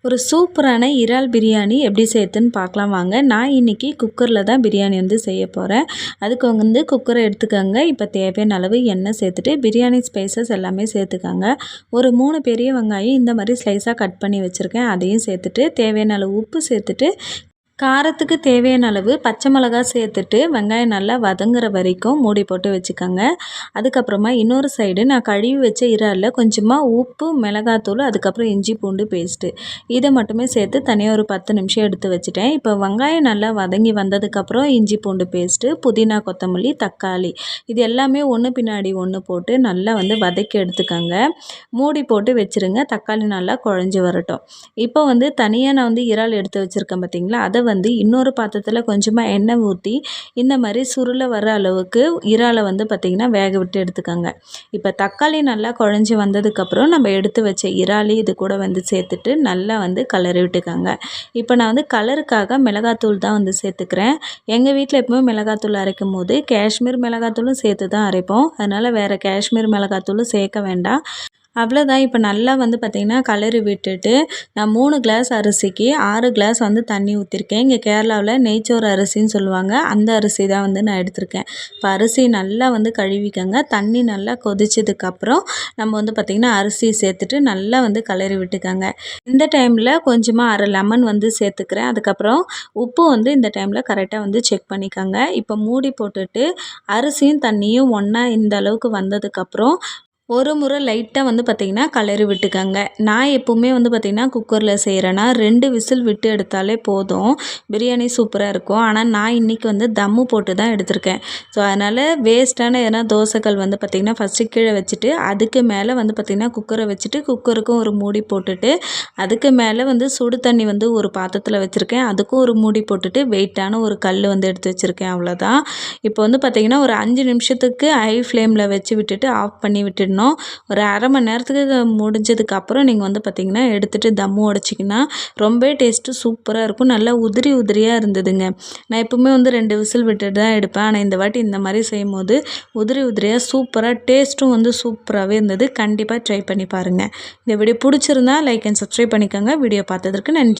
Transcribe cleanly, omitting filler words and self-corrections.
ஒரு சூப்பரான இறால் பிரியாணி எப்படி செய்யுதுன்னு பார்க்கலாம் வாங்க. நான் இன்றைக்கி குக்கரில் தான் பிரியாணி வந்து செய்ய போகிறேன். அதுக்கு வந்து குக்கரை எடுத்துக்கோங்க. இப்போ தேவையான அளவு எண்ணெய் சேர்த்துட்டு பிரியாணி ஸ்பைசஸ் எல்லாமே சேர்த்துக்கோங்க. ஒரு 3 பெரிய வெங்காயம் இந்த மாதிரி ஸ்லைஸாக கட் பண்ணி வச்சுருக்கேன், அதையும் சேர்த்துட்டு தேவையான அளவு உப்பு சேர்த்துட்டு காரத்துக்கு தேவையான அளவு பச்சை மிளகாய் சேர்த்துட்டு வெங்காயம் நல்லா வதங்குற வரைக்கும் மூடி போட்டு வச்சுக்கோங்க. அதுக்கப்புறமா இன்னொரு சைடு நான் கழுவி வச்ச இறாலில் கொஞ்சமாக உப்பு, மிளகாத்தூள், அதுக்கப்புறம் இஞ்சி பூண்டு பேஸ்ட்டு இதை மட்டுமே சேர்த்து தனியாக ஒரு 10 நிமிஷம் எடுத்து வச்சுட்டேன். இப்போ வெங்காயம் நல்லா வதங்கி வந்ததுக்கப்புறம் இஞ்சி பூண்டு பேஸ்ட்டு, புதினா, கொத்தமல்லி, தக்காளி இது எல்லாமே ஒன்று பின்னாடி ஒன்று போட்டு நல்லா வந்து வதக்கி எடுத்துக்கோங்க. மூடி போட்டு வச்சுருங்க. தக்காளி நல்லா குழஞ்சி வரட்டும். இப்போ வந்து தனியாக நான் வந்து இறால் எடுத்து வச்சுருக்கேன் பார்த்தீங்களா, அதை வந்து இன்னொரு பாத்திரத்தில் கொஞ்சமாக எண்ணெய் ஊற்றி இந்த மாதிரி சுருளை வர அளவுக்கு இறாலை வந்து பார்த்திங்கன்னா வேக விட்டு எடுத்துக்கோங்க. இப்போ தக்காளி நல்லா குழஞ்சி வந்ததுக்கப்புறம் நம்ம எடுத்து வச்ச இறாலி இது கூட வந்து சேர்த்துட்டு நல்லா வந்து கலரி விட்டுக்கோங்க. இப்போ நான் வந்து கலருக்காக மிளகாத்தூள் தான் வந்து சேர்த்துக்கிறேன். எங்கள் வீட்டில் எப்பவுமே மிளகாத்தூள் அரைக்கும் போது காஷ்மீர் மிளகாத்தூளும் சேர்த்து தான் அரைப்போம். அதனால் வேறு காஷ்மீர் மிளகாத்தூளும் சேர்க்க வேண்டாம். அவ்வளோதான். இப்போ நல்லா வந்து பார்த்திங்கன்னா கலரி விட்டுட்டு நான் 3 கிளாஸ் அரிசிக்கு 6 கிளாஸ் வந்து தண்ணி ஊற்றிருக்கேன். இங்கே கேரளாவில் நெய்ச்சோறு அரிசின்னு சொல்லுவாங்க, அந்த அரிசி தான் வந்து நான் எடுத்திருக்கேன். இப்போ அரிசி நல்லா வந்து கழுவிக்கங்க. தண்ணி நல்லா கொதிச்சதுக்கப்புறம் நம்ம வந்து பார்த்திங்கன்னா அரிசி சேர்த்துட்டு நல்லா வந்து கலரி விட்டுக்கோங்க. இந்த டைமில் கொஞ்சமாக அரை லெமன் வந்து சேர்த்துக்கிறேன். அதுக்கப்புறம் உப்பு வந்து இந்த டைமில் கரெக்டாக வந்து செக் பண்ணிக்கோங்க. இப்போ மூடி போட்டுட்டு அரிசியும் தண்ணியும் ஒன்றா இந்த அளவுக்கு வந்ததுக்கப்புறம் ஒரு முறை லைட்டாக வந்து பார்த்திங்கன்னா கலரி விட்டுக்கோங்க. நான் எப்போவுமே வந்து பார்த்திங்கன்னா குக்கரில் செய்கிறேன்னா 2 விசில் விட்டு எடுத்தாலே போதும், பிரியாணி சூப்பராக இருக்கும். ஆனால் நான் இன்றைக்கி வந்து தம்மு போட்டு தான் எடுத்திருக்கேன். ஸோ அதனால் வேஸ்ட்டான எதனா தோசைகள் வந்து பார்த்திங்கன்னா ஃபஸ்ட்டு கீழே வச்சுட்டு அதுக்கு மேலே வந்து பார்த்திங்கன்னா குக்கரை வச்சுட்டு குக்கருக்கும் ஒரு மூடி போட்டுட்டு அதுக்கு மேலே வந்து சுடு தண்ணி வந்து ஒரு பாத்திரத்தில் வச்சுருக்கேன், அதுக்கும் ஒரு மூடி போட்டுட்டு வெயிட்டான ஒரு கல் வந்து எடுத்து வச்சுருக்கேன். அவ்வளோதான். இப்போ வந்து பார்த்திங்கன்னா ஒரு 5 நிமிஷத்துக்கு ஹை ஃப்ளேமில் வச்சு விட்டுட்டு ஆஃப் பண்ணி விட்டுடணும். ஒரு அரை மணி நேரத்துக்கு முடிஞ்சதுக்கப்புறம் நீங்கள் வந்து பார்த்திங்கன்னா எடுத்துகிட்டு தம்மு உடைச்சிங்கன்னா ரொம்ப டேஸ்ட்டு சூப்பராக இருக்கும். நல்லா உதிரி உதிரியாக இருந்ததுங்க. நான் எப்பவுமே வந்து 2 விசில் விட்டுட்டு தான் எடுப்பேன். ஆனால் இந்த வாட்டி இந்த மாதிரி செய்யும் போது உதிரி உதிரியாக சூப்பராக டேஸ்ட்டும் வந்து சூப்பராகவே இருந்தது. கண்டிப்பாக ட்ரை பண்ணி பாருங்கள். இந்த வீடியோ பிடிச்சிருந்தா லைக் அண்ட் சப்ஸ்கிரைப் பண்ணிக்கோங்க. வீடியோ பார்த்ததற்கு நன்றி.